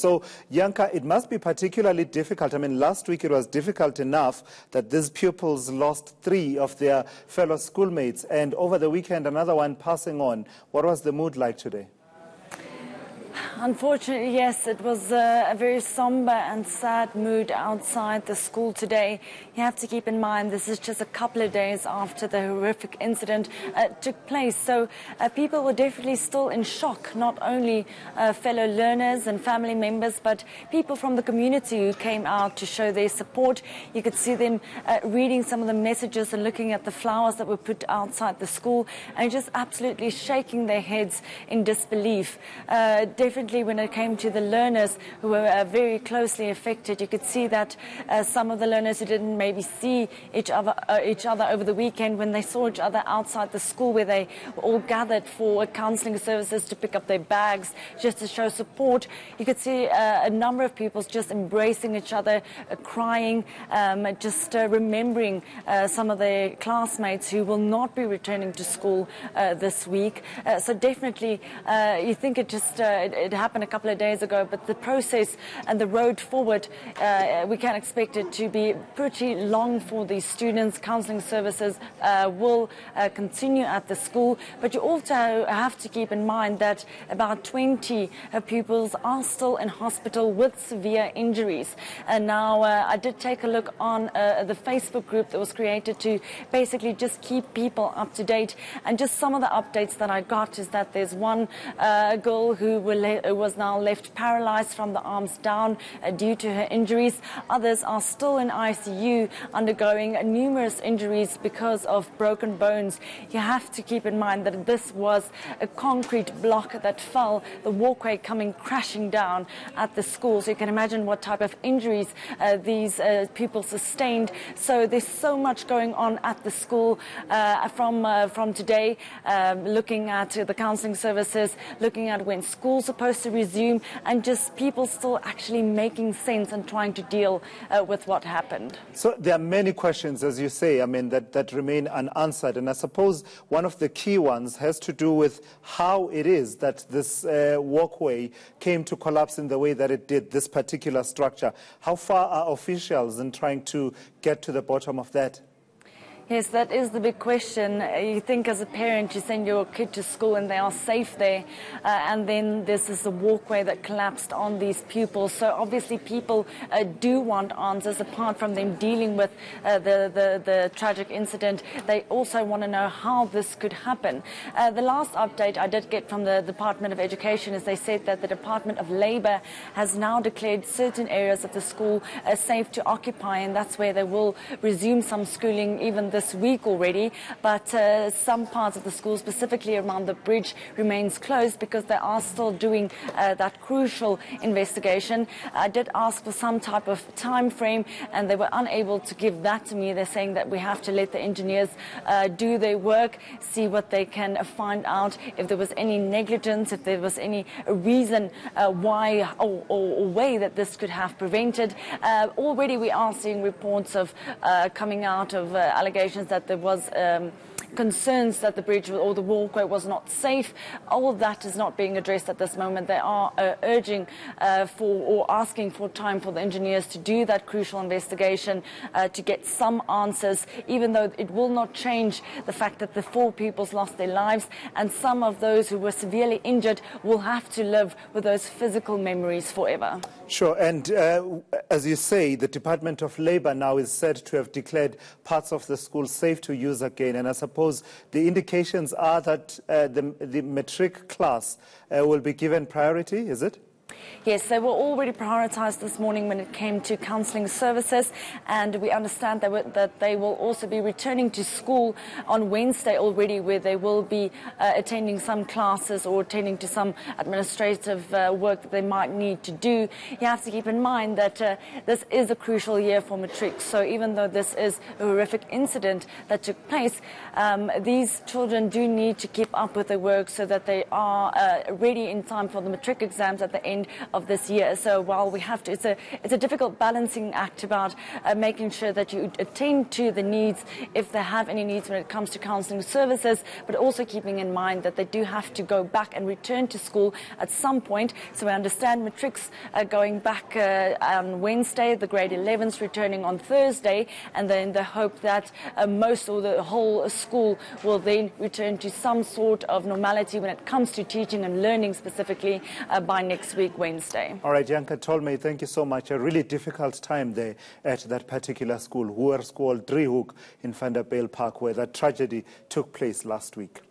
So, Yanka, it must be particularly difficult. I mean, last week it was difficult enough that these pupils lost 3 of their fellow schoolmates, and over the weekend another one passing on. What was the mood like today? Unfortunately, yes, it was a very somber and sad mood outside the school today. You have to keep in mind this is just a couple of days after the horrific incident took place. So people were definitely still in shock, not only fellow learners and family members, but people from the community who came out to show their support. You could see them reading some of the messages and looking at the flowers that were put outside the school and just absolutely shaking their heads in disbelief. Definitely when it came to the learners who were very closely affected, you could see that some of the learners who didn't maybe see each other over the weekend, when they saw each other outside the school where they were all gathered for counselling services to pick up their bags just to show support, you could see a number of people just embracing each other, crying, just remembering some of their classmates who will not be returning to school this week. So definitely you think it happened a couple of days ago, but the process and the road forward, we can expect it to be pretty long for these students. Counselling services will continue at the school, but you also have to keep in mind that about 20 pupils are still in hospital with severe injuries. And now I did take a look on the Facebook group that was created to basically just keep people up to date, and just some of the updates that I got is that there's one girl who was now left paralyzed from the arms down due to her injuries. Others are still in ICU undergoing numerous injuries because of broken bones. You have to keep in mind that this was a concrete block that fell, the walkway coming crashing down at the school. So you can imagine what type of injuries these people sustained. So there's so much going on at the school from today, looking at the counselling services, looking at when school's supposed to resume, and just people still actually making sense and trying to deal with what happened. So there are many questions, as you say, I mean, that remain unanswered. And I suppose one of the key ones has to do with how it is that this walkway came to collapse in the way that it did, this particular structure. How far are officials in trying to get to the bottom of that? Yes, that is the big question. You think as a parent, you send your kid to school and they are safe there, and then this is a walkway that collapsed on these pupils. So obviously people do want answers apart from them dealing with the tragic incident. They also want to know how this could happen. The last update I did get from the Department of Education is they said that the Department of Labour has now declared certain areas of the school safe to occupy, and that's where they will resume some schooling even this week already, but some parts of the school, specifically around the bridge, remains closed because they are still doing that crucial investigation. I did ask for some type of time frame and they were unable to give that to me. They're saying that we have to let the engineers do their work, see what they can find out, if there was any negligence, if there was any reason why or way that this could have prevented. Already we are seeing reports of coming out of allegations that there was concerns that the bridge or the walkway was not safe. All of that is not being addressed at this moment. They are urging or asking for time for the engineers to do that crucial investigation to get some answers, even though it will not change the fact that the 4 pupils lost their lives, and some of those who were severely injured will have to live with those physical memories forever. Sure, and as you say, the Department of Labour now is said to have declared parts of the school safe to use again, and I suppose the indications are that the matric class will be given priority, is it? Yes, they were already prioritised this morning when it came to counselling services, and we understand that they will also be returning to school on Wednesday already, where they will be attending some classes or attending to some administrative work that they might need to do. You have to keep in mind that this is a crucial year for matric, so even though this is a horrific incident that took place, these children do need to keep up with their work so that they are ready in time for the matric exams at the end of this year. So while we have to, it's a difficult balancing act about making sure that you attend to the needs if they have any needs when it comes to counselling services, but also keeping in mind that they do have to go back and return to school at some point. So we understand matrics going back on Wednesday, the grade 11s returning on Thursday, and then the hope that most or the whole school will then return to some sort of normality when it comes to teaching and learning specifically by next week, Wednesday. All right, Janka Tolmei, thank you so much. A really difficult time there at that particular school, Hoërskool Driehoek in Vanderbijlpark, where that tragedy took place last week.